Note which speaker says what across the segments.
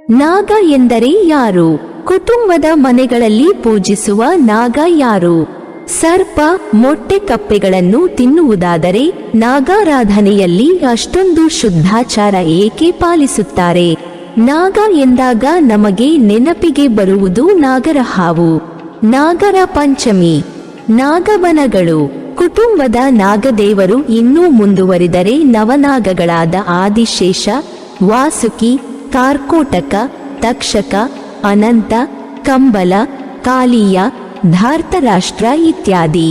Speaker 1: ನಾಗ ಎಂದರೆ ಯಾರು? ಕುಟುಂಬದ ಮನೆಗಳಲ್ಲಿ ಪೂಜಿಸುವ ನಾಗ ಯಾರು? ಸರ್ಪ, ಮೊಟ್ಟೆ ಕಪ್ಪೆಗಳನ್ನು ತಿನ್ನುವುದಾದರೆ ನಾಗಾರಾಧನೆಯಲ್ಲಿ ಅಷ್ಟೊಂದು ಶುದ್ಧಾಚಾರ ಏಕೆ ಪಾಲಿಸುತ್ತಾರೆ? ನಾಗ ಎಂದಾಗ ನಮಗೆ ನೆನಪಿಗೆ ಬರುವುದು ನಾಗರ ಹಾವು, ನಾಗರ ಪಂಚಮಿ, ನಾಗವನಗಳು. ಕುಟುಂಬದ ನಾಗದೇವರು ಇನ್ನೂ ಮುಂದುವರಿದರೆ ನವನಾಗಗಳಾದ ಆದಿಶೇಷ, ವಾಸುಕಿ, ಕಾರ್ಕೋಟಕ, ತಕ್ಷಕ, ಅನಂತ, ಕಂಬಲ, ಕಾಳಿಯ, ಧಾರ್ತರಾಷ್ಟ್ರ ಇತ್ಯಾದಿ.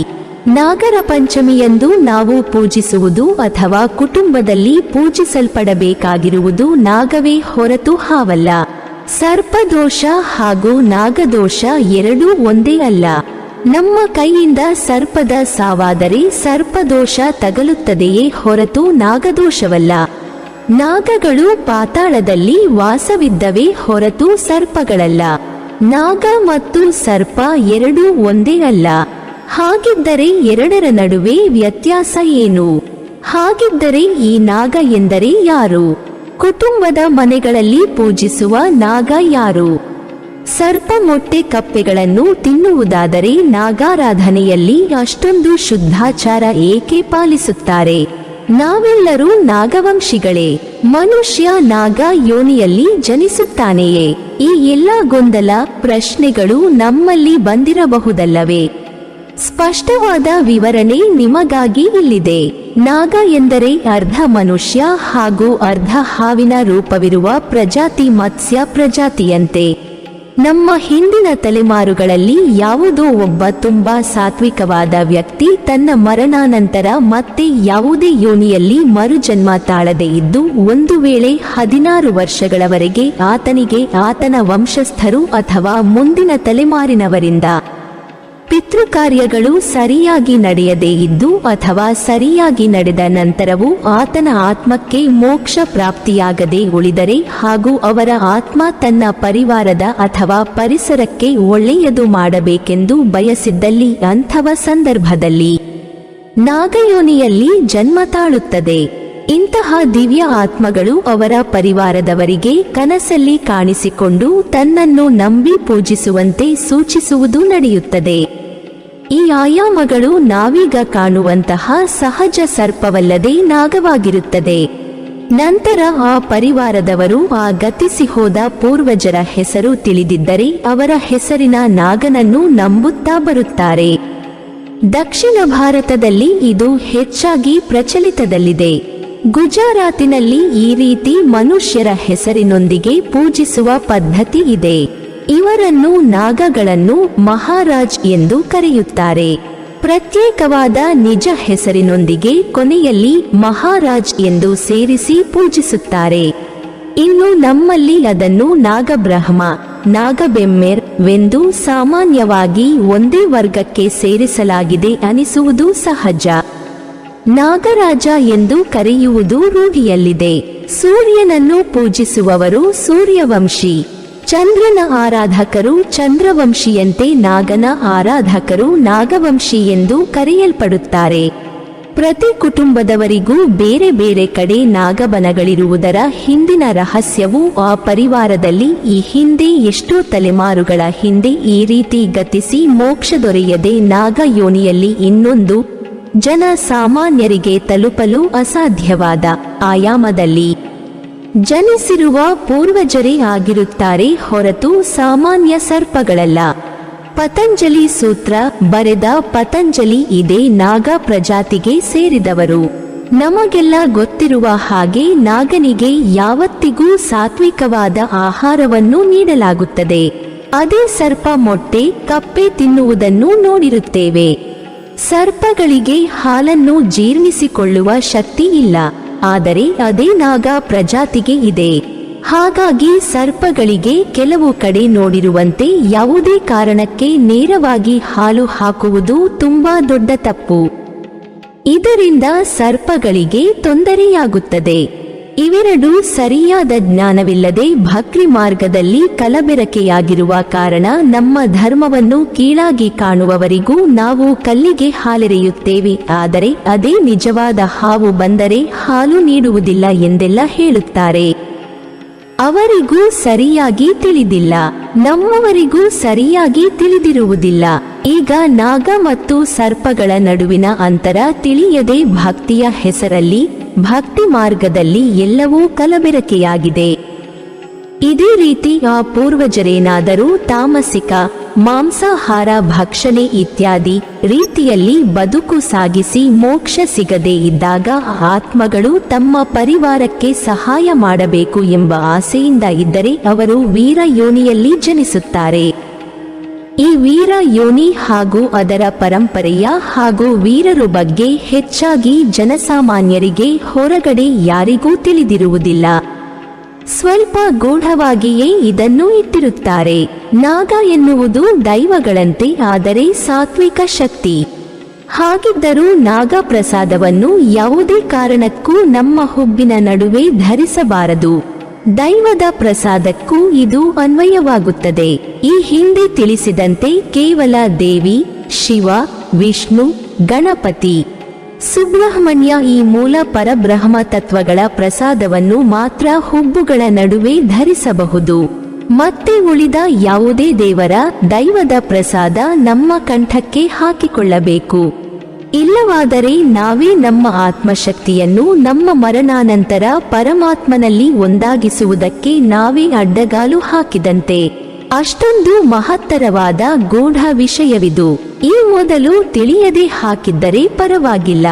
Speaker 1: ನಾಗರ ಪಂಚಮಿಯಂದು ನಾವು ಪೂಜಿಸುವುದು ಅಥವಾ ಕುಟುಂಬದಲ್ಲಿ ಪೂಜಿಸಲ್ಪಡಬೇಕಾಗಿರುವುದು ನಾಗವೇ ಹೊರತು ಹಾವಲ್ಲ. ಸರ್ಪದೋಷ ಹಾಗೂ ನಾಗದೋಷ ಎರಡೂ ಒಂದೇ ಅಲ್ಲ. ನಮ್ಮ ಕೈಯಿಂದ ಸರ್ಪದ ಸಾವಾದರೆ ಸರ್ಪದೋಷ ತಗಲುತ್ತದೆಯೇ ಹೊರತು ನಾಗದೋಷವಲ್ಲ. ನಾಗಗಳು ಪಾತಾಳದಲ್ಲಿ ವಾಸವಿದ್ದವೇ ಹೊರತು ಸರ್ಪಗಳಲ್ಲ. ನಾಗ ಮತ್ತು ಸರ್ಪ ಎರಡೂ ಒಂದೇ ಅಲ್ಲ. ಹಾಗಿದ್ದರೆ ಎರಡರ ನಡುವೆ ವ್ಯತ್ಯಾಸ ಏನು? ಹಾಗಿದ್ದರೆ ಈ ನಾಗ ಎಂದರೆ ಯಾರು? ಕುಟುಂಬದ ಮನೆಗಳಲ್ಲಿ ಪೂಜಿಸುವ ನಾಗ ಯಾರು? ಸರ್ಪ ಮೊಟ್ಟೆ ಕಪ್ಪೆಗಳನ್ನು ತಿನ್ನುವುದಾದರೆ ನಾಗಾರಾಧನೆಯಲ್ಲಿ ಅಷ್ಟೊಂದು ಶುದ್ಧಾಚಾರ ಏಕೆ ಪಾಲಿಸುತ್ತಾರೆ? ನಾವೆಲ್ಲರೂ ನಾಗವಂಶಿಗಳೇ. ಮನುಷ್ಯ ನಾಗ ಯೋನಿಯಲ್ಲಿ ಜನಿಸುತ್ತಾನೆಯೇ? ಈ ಎಲ್ಲ ಗೊಂದಲ ಪ್ರಶ್ನೆಗಳು ನಮ್ಮಲ್ಲಿ ಬಂದಿರಬಹುದಲ್ಲವೇ? ಸ್ಪಷ್ಟವಾದ ವಿವರಣೆ ನಿಮಗಾಗಿ ಇಲ್ಲಿದೆ. ನಾಗ ಎಂದರೆ ಅರ್ಧ ಮನುಷ್ಯ ಹಾಗೂ ಅರ್ಧ ಹಾವಿನ ರೂಪವಿರುವ ಪ್ರಜಾತಿ, ಮತ್ಸ್ಯ ಪ್ರಜಾತಿಯಂತೆ. ನಮ್ಮ ಹಿಂದಿನ ತಲೆಮಾರುಗಳಲ್ಲಿ ಯಾವುದೋ ಒಬ್ಬ ತುಂಬಾ ಸಾತ್ವಿಕವಾದ ವ್ಯಕ್ತಿ ತನ್ನ ಮರಣಾನಂತರ ಮತ್ತೆ ಯಾವುದೇ ಯೋನಿಯಲ್ಲಿ ಮರುಜನ್ಮ ತಾಳದೆ ಇದ್ದು ಒಂದು ವೇಳೆ 16 ವರ್ಷಗಳವರೆಗೆ ಆತನಿಗೆ ಆತನ ವಂಶಸ್ಥರು ಅಥವಾ ಮುಂದಿನ ತಲೆಮಾರಿನವರಿಂದ ಪಿತೃಕಾರ್ಯಗಳು ಸರಿಯಾಗಿ ನಡೆಯದೇ ಇದ್ದು ಅಥವಾ ಸರಿಯಾಗಿ ನಡೆದ ನಂತರವೂ ಆತನ ಆತ್ಮಕ್ಕೆ ಮೋಕ್ಷ ಪ್ರಾಪ್ತಿಯಾಗದೆ ಉಳಿದರೆ ಹಾಗೂ ಅವರ ಆತ್ಮ ತನ್ನ ಪರಿವಾರದ ಅಥವಾ ಪರಿಸರಕ್ಕೆ ಒಳ್ಳೆಯದು ಮಾಡಬೇಕೆಂದು ಬಯಸಿದ್ದಲ್ಲಿ ಅಂಥವ ಸಂದರ್ಭದಲ್ಲಿ ನಾಗಯೋನಿಯಲ್ಲಿ ಜನ್ಮ ತಾಳುತ್ತದೆ. ಇಂತಹ ದಿವ್ಯ ಆತ್ಮಗಳು ಅವರ ಪರಿವಾರದವರಿಗೆ ಕನಸಲ್ಲಿ ಕಾಣಿಸಿಕೊಂಡು ತನ್ನನ್ನು ನಂಬಿ ಪೂಜಿಸುವಂತೆ ಸೂಚಿಸುವುದು ನಡೆಯುತ್ತದೆ. ಈ ಆಯಾಮಗಳು ನಾವೀಗ ಕಾಣುವಂತಹ ಸಹಜ ಸರ್ಪವಲ್ಲದೆ ನಾಗವಾಗಿರುತ್ತದೆ. ನಂತರ ಆ ಪರಿವಾರದವರು ಆ ಗತಿಸಿ ಹೋದ ಪೂರ್ವಜರ ಹೆಸರು ತಿಳಿದಿದ್ದರೆ ಅವರ ಹೆಸರಿನ ನಾಗನನ್ನು ನಂಬುತ್ತಾ ಬರುತ್ತಾರೆ. ದಕ್ಷಿಣ ಭಾರತದಲ್ಲಿ ಇದು ಹೆಚ್ಚಾಗಿ ಪ್ರಚಲಿತದಲ್ಲಿದೆ. ಗುಜರಾತಿನಲ್ಲಿ ಈ ರೀತಿ ಮನುಷ್ಯರ ಹೆಸರಿನೊಂದಿಗೆ ಪೂಜಿಸುವ ಪದ್ಧತಿ ಇದೆ. ಇವರನ್ನು ನಾಗಗಳನ್ನು ಮಹಾರಾಜ್ ಎಂದು ಕರೆಯುತ್ತಾರೆ. ಪ್ರತ್ಯೇಕವಾದ ನಿಜ ಹೆಸರಿನೊಂದಿಗೆ ಕೊನೆಯಲ್ಲಿ ಮಹಾರಾಜ್ ಎಂದು ಸೇರಿಸಿ ಪೂಜಿಸುತ್ತಾರೆ. ಇನ್ನು ನಮ್ಮಲ್ಲಿ ಅದನ್ನು ನಾಗಬ್ರಹ್ಮ, ನಾಗಬೆಮ್ಮೆರ್ ವೆಂದು ಸಾಮಾನ್ಯವಾಗಿ ಒಂದೇ ವರ್ಗಕ್ಕೆ ಸೇರಿಸಲಾಗಿದೆ ಅನಿಸುವುದು ಸಹಜ. ನಾಗರಾಜ ಎಂದು ಕರೆಯುವುದು ರೂಢಿಯಲ್ಲಿದೆ. ಸೂರ್ಯನನ್ನು ಪೂಜಿಸುವವರು ಸೂರ್ಯವಂಶಿ, ಚಂದ್ರನ ಆರಾಧಕರು ಚಂದ್ರವಂಶಿಯಂತೆ ನಾಗನ ಆರಾಧಕರು ನಾಗವಂಶಿ ಎಂದು ಕರೆಯಲ್ಪಡುತ್ತಾರೆ. ಪ್ರತಿ ಕುಟುಂಬದವರಿಗೂ ಬೇರೆ ಬೇರೆ ಕಡೆ ನಾಗಬನಗಳಿರುವುದರ ಹಿಂದಿನ ರಹಸ್ಯವು ಆ ಪರಿವಾರದಲ್ಲಿ ಈ ಹಿಂದೆ ಎಷ್ಟೋ ತಲೆಮಾರುಗಳ ಹಿಂದೆ ಈ ರೀತಿ ಗತಿಸಿ ಮೋಕ್ಷ ದೊರೆಯದೆ ನಾಗಯೋನಿಯಲ್ಲಿ ಇನ್ನೊಂದು ಜನ ಸಾಮಾನ್ಯರಿಗೆ ತಲುಪಲು ಅಸಾಧ್ಯವಾದ ಆಯಾಮದಲ್ಲಿ ಜನಿಸಿರುವ ಪೂರ್ವಜರೇ ಆಗಿರುತ್ತಾರೆ ಹೊರತು ಸಾಮಾನ್ಯ ಸರ್ಪಗಳಲ್ಲ. ಪತಂಜಲಿ ಸೂತ್ರ ಬರೆದ ಪತಂಜಲಿ ಇದೇ ನಾಗ ಪ್ರಜಾತಿಗೆ ಸೇರಿದವರು. ನಮಗೆಲ್ಲ ಗೊತ್ತಿರುವ ಹಾಗೆ ನಾಗನಿಗೆ ಯಾವತ್ತಿಗೂ ಸಾತ್ವಿಕವಾದ ಆಹಾರವನ್ನು ನೀಡಲಾಗುತ್ತದೆ. ಅದೇ ಸರ್ಪ ಮೊಟ್ಟೆ ಕಪ್ಪೆ ತಿನ್ನುವುದನ್ನು ನೋಡಿರುತ್ತೇವೆ. ಸರ್ಪಗಳಿಗೆ ಹಾಲನ್ನು ಜೀರ್ಣಿಸಿಕೊಳ್ಳುವ ಶಕ್ತಿ ಇಲ್ಲ, ಆದರೆ ಅದೇ ನಾಗ ಪ್ರಜಾತಿಗೆ ಇದೆ. ಹಾಗಾಗಿ ಸರ್ಪಗಳಿಗೆ ಕೆಲವು ಕಡೆ ನೋಡಿರುವಂತೆ ಯಾವುದೇ ಕಾರಣಕ್ಕೆ ನೇರವಾಗಿ ಹಾಲು ಹಾಕುವುದು ತುಂಬಾ ದೊಡ್ಡ ತಪ್ಪು. ಇದರಿಂದ ಸರ್ಪಗಳಿಗೆ ತೊಂದರೆಯಾಗುತ್ತದೆ. ಇವೆರಡೂ ಸರಿಯಾದ ಜ್ಞಾನವಿಲ್ಲದೆ ಭಕ್ತಿ ಮಾರ್ಗದಲ್ಲಿ ಕಲಬೆರಕೆಯಾಗಿರುವ ಕಾರಣ ನಮ್ಮ ಧರ್ಮವನ್ನು ಕೀಳಾಗಿ ಕಾಣುವವರಿಗೂ ನಾವು ಕಲ್ಲಿಗೆ ಹಾಲೆರೆಯುತ್ತೇವೆ, ಆದರೆ ಅದೇ ನಿಜವಾದ ಹಾವು ಬಂದರೆ ಹಾಲು ನೀಡುವುದಿಲ್ಲ ಎಂದೆಲ್ಲ ಹೇಳುತ್ತಾರೆ. ಅವರಿಗೆ ಅವರಿಗೂ ಸರಿಯಾಗಿ ತಿಳಿದಿಲ್ಲ, ನಮ್ಮವರಿಗೂ ಸರಿಯಾಗಿ ತಿಳಿದಿರುವುದಿಲ್ಲ. ಈಗ ನಾಗ ಮತ್ತು ಸರ್ಪಗಳ ನಡುವಿನ ಅಂತರ ತಿಳಿಯದೆ ಭಕ್ತಿಯ ಹೆಸರಲ್ಲಿ, ಭಕ್ತಿ ಮಾರ್ಗದಲ್ಲಿ ಎಲ್ಲವೂ ಕಲಬೆರಕೆಯಾಗಿದೆ. ಇದೇ ರೀತಿ ಆ ಪೂರ್ವಜರೇನಾದರೂ ತಾಮಸಿಕ ಮಾಂಸಾಹಾರ ಭಕ್ಷಣೆ ಇತ್ಯಾದಿ ರೀತಿಯಲ್ಲಿ ಬದುಕು ಸಾಗಿಸಿ ಮೋಕ್ಷ ಸಿಗದೇ ಇದ್ದಾಗ ಆತ್ಮಗಳು ತಮ್ಮ ಪರಿವಾರಕ್ಕೆ ಸಹಾಯ ಮಾಡಬೇಕು ಎಂಬ ಆಸೆಯಿಂದ ಇದ್ದರೆ ಅವರು ವೀರ ಯೋನಿಯಲ್ಲಿ ಜನಿಸುತ್ತಾರೆ. ಈ ವೀರ ಯೋನಿ ಹಾಗೂ ಅದರ ಪರಂಪರೆಯ ಹಾಗೂ ವೀರರು ಬಗ್ಗೆ ಹೆಚ್ಚಾಗಿ ಜನಸಾಮಾನ್ಯರಿಗೆ ಹೊರಗಡೆ ಯಾರಿಗೂ ತಿಳಿದಿರುವುದಿಲ್ಲ. ಸ್ವಲ್ಪ ಗೂಢವಾಗಿಯೇ ಇದನ್ನು ಇಟ್ಟಿರುತ್ತಾರೆ. ನಾಗ ಎನ್ನುವುದು ದೈವಗಳಂತೆ ಆದರೆ ಸಾತ್ವಿಕ ಶಕ್ತಿ. ಹಾಗಿದ್ದರೂ ನಾಗ ಪ್ರಸಾದವನ್ನು ಯಾವುದೇ ಕಾರಣಕ್ಕೂ ನಮ್ಮ ಹುಬ್ಬಿನ ನಡುವೆ ಧರಿಸಬಾರದು. ದೈವದ ಪ್ರಸಾದಕ್ಕೂ ಇದು ಅನ್ವಯವಾಗುತ್ತದೆ. ಈ ಹಿಂದೆ ತಿಳಿಸಿದಂತೆ ಕೇವಲ ದೇವಿ, ಶಿವ, ವಿಷ್ಣು, ಗಣಪತಿ, ಸುಬ್ರಹ್ಮಣ್ಯ ಈ ಮೂಲ ಪರಬ್ರಹ್ಮ ತತ್ವಗಳ ಪ್ರಸಾದವನ್ನು ಮಾತ್ರ ಹುಬ್ಬುಗಳ ನಡುವೆ ಧರಿಸಬಹುದು. ಮತ್ತೆ ಉಳಿದ ಯಾವುದೇ ದೇವರ, ದೈವದ ಪ್ರಸಾದ ನಮ್ಮ ಕಂಠಕ್ಕೆ ಹಾಕಿಕೊಳ್ಳಬೇಕು. ಇಲ್ಲವಾದರೆ ನಾವೇ ನಮ್ಮ ಆತ್ಮಶಕ್ತಿಯನ್ನು ನಮ್ಮ ಮರಣಾನಂತರ ಪರಮಾತ್ಮನಲ್ಲಿ ಒಂದಾಗಿಸುವುದಕ್ಕೆ ನಾವೇ ಅಡ್ಡಗಾಲು ಹಾಕಿದಂತೆ. ಅಷ್ಟೊಂದು ಮಹತ್ತರವಾದ ಗೂಢ ವಿಷಯವಿದು. ಈ ಮೊದಲು ತಿಳಿಯದೆ ಹಾಕಿದ್ದರೆ ಪರವಾಗಿಲ್ಲ.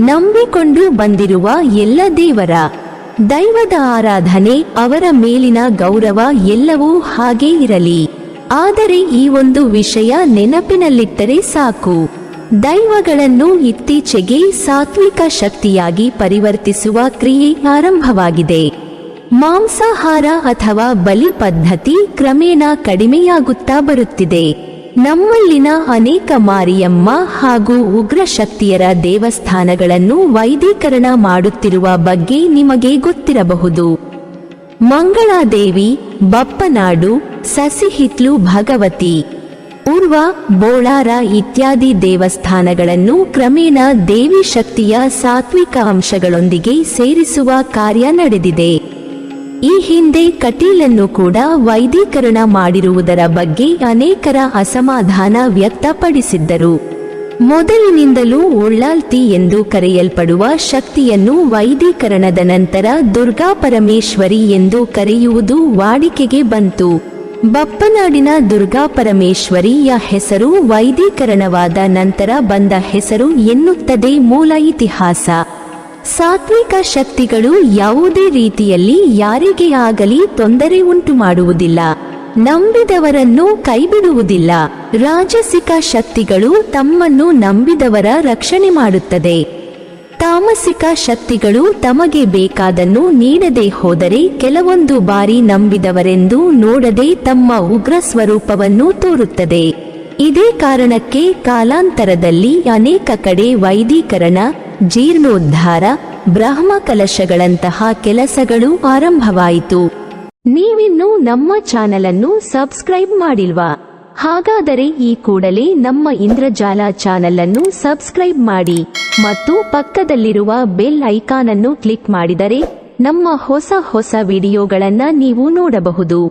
Speaker 1: ನಂಬಿಕೊಂಡು ಬಂದಿರುವ ಎಲ್ಲ ದೇವರ, ದೈವದ ಆರಾಧನೆ, ಅವರ ಮೇಲಿನ ಗೌರವ ಎಲ್ಲವೂ ಹಾಗೇ ಇರಲಿ. ಆದರೆ ಈ ಒಂದು ವಿಷಯ ನೆನಪಿನಲ್ಲಿಟ್ಟರೆ ಸಾಕು. ದೈವಗಳನ್ನು ಇತ್ತೀಚೆಗೆ ಸಾತ್ವಿಕ ಶಕ್ತಿಯಾಗಿ ಪರಿವರ್ತಿಸುವ ಕ್ರಿಯೆ ಆರಂಭವಾಗಿದೆ. ಮಾಂಸಾಹಾರ ಅಥವಾ ಬಲಿ ಪದ್ಧತಿ ಕ್ರಮೇಣ ಕಡಿಮೆಯಾಗುತ್ತಾ ಬರುತ್ತಿದೆ. ನಮ್ಮಲ್ಲಿನ ಅನೇಕ ಮಾರಿಯಮ್ಮ ಹಾಗೂ ಉಗ್ರ ಶಕ್ತಿಯರ ದೇವಸ್ಥಾನಗಳನ್ನು ವೈದಿಕರಣ ಮಾಡುತ್ತಿರುವ ಬಗ್ಗೆ ನಿಮಗೆ ಗೊತ್ತಿರಬಹುದು. ಮಂಗಳಾದೇವಿ, ಬಪ್ಪನಾಡು, ಸಸಿಹಿತ್ಲು ಭಗವತಿ, ಉರ್ವ, ಬೋಳಾರ ಇತ್ಯಾದಿ ದೇವಸ್ಥಾನಗಳನ್ನು ಕ್ರಮೇಣ ದೇವಿ ಶಕ್ತಿಯ ಸಾತ್ವಿಕ ಅಂಶಗಳೊಂದಿಗೆ ಸೇರಿಸುವ ಕಾರ್ಯ ನಡೆದಿದೆ. ಈ ಹಿಂದೆ ಕಟೀಲನ್ನು ಕೂಡ ವೈದಿಕರಣ ಮಾಡಿರುವುದರ ಬಗ್ಗೆ ಅನೇಕರ ಅಸಮಾಧಾನ ವ್ಯಕ್ತಪಡಿಸಿದ್ದರು. ಮೊದಲಿನಿಂದಲೂ ಉಳ್ಳಾಲ್ತಿ ಎಂದು ಕರೆಯಲ್ಪಡುವ ಶಕ್ತಿಯನ್ನು ವೈದಿಕರಣದ ನಂತರ ದುರ್ಗಾ ಪರಮೇಶ್ವರಿ ಎಂದು ಕರೆಯುವುದು ವಾಡಿಕೆಗೆ ಬಂತು. ಬಪ್ಪನಾಡಿನ ದುರ್ಗಾ ಪರಮೇಶ್ವರಿಯ ಹೆಸರು ವೈದಿಕರಣವಾದ ನಂತರ ಬಂದ ಹೆಸರು ಎನ್ನುತ್ತದೆ ಮೂಲ ಇತಿಹಾಸ. ಸಾತ್ವಿಕ ಶಕ್ತಿಗಳು ಯಾವುದೇ ರೀತಿಯಲ್ಲಿ ಯಾರಿಗೇ ಆಗಲಿ ತೊಂದರೆ ಉಂಟು ಮಾಡುವುದಿಲ್ಲ, ನಂಬಿದವರನ್ನು ಕೈಬಿಡುವುದಿಲ್ಲ. ರಾಜಸಿಕ ಶಕ್ತಿಗಳು ತಮ್ಮನ್ನು ನಂಬಿದವರ ರಕ್ಷಣೆ ಮಾಡುತ್ತದೆ. ತಾಮಸಿಕ ಶಕ್ತಿಗಳು ತಮಗೆ ಬೇಕಾದನ್ನು ನೀಡದೆ ಹೋದರೆ ಕೆಲವೊಂದು ಬಾರಿ ನಂಬಿದವರೆಂದು ನೋಡದೆ ತಮ್ಮ ಉಗ್ರ ಸ್ವರೂಪವನ್ನು ತೋರುತ್ತದೆ. ಇದೇ ಕಾರಣಕ್ಕೆ ಕಾಲಾಂತರದಲ್ಲಿ ಅನೇಕ ಕಡೆ ವೈದಿಕರಣ, ಜೀರ್ಣೋದ್ಧಾರ, ಬ್ರಹ್ಮ ಕಲಶಗಳಂತಹ ಕೆಲಸಗಳು ಆರಂಭವಾಯಿತು. ನೀವಿನ್ನೂ ನಮ್ಮ ಚಾನೆಲ್ ಅನ್ನು ಸಬ್ಸ್ಕ್ರೈಬ್ ಮಾಡಿಲ್ವಾ? ಹಾಗಾದರೆ ಈ ಕೂಡಲೇ ನಮ್ಮ ಇಂದ್ರಜಾಲ ಚಾನೆಲ್ ಅನ್ನು ಸಬ್ಸ್ಕ್ರೈಬ್ ಮಾಡಿ ಮತ್ತು ಪಕ್ಕದಲ್ಲಿರುವ ಬೆಲ್ ಐಕಾನ್ ಅನ್ನು ಕ್ಲಿಕ್ ಮಾಡಿದರೆ ನಮ್ಮ ಹೊಸ ವಿಡಿಯೋಗಳನ್ನು ನೀವು ನೋಡಬಹುದು.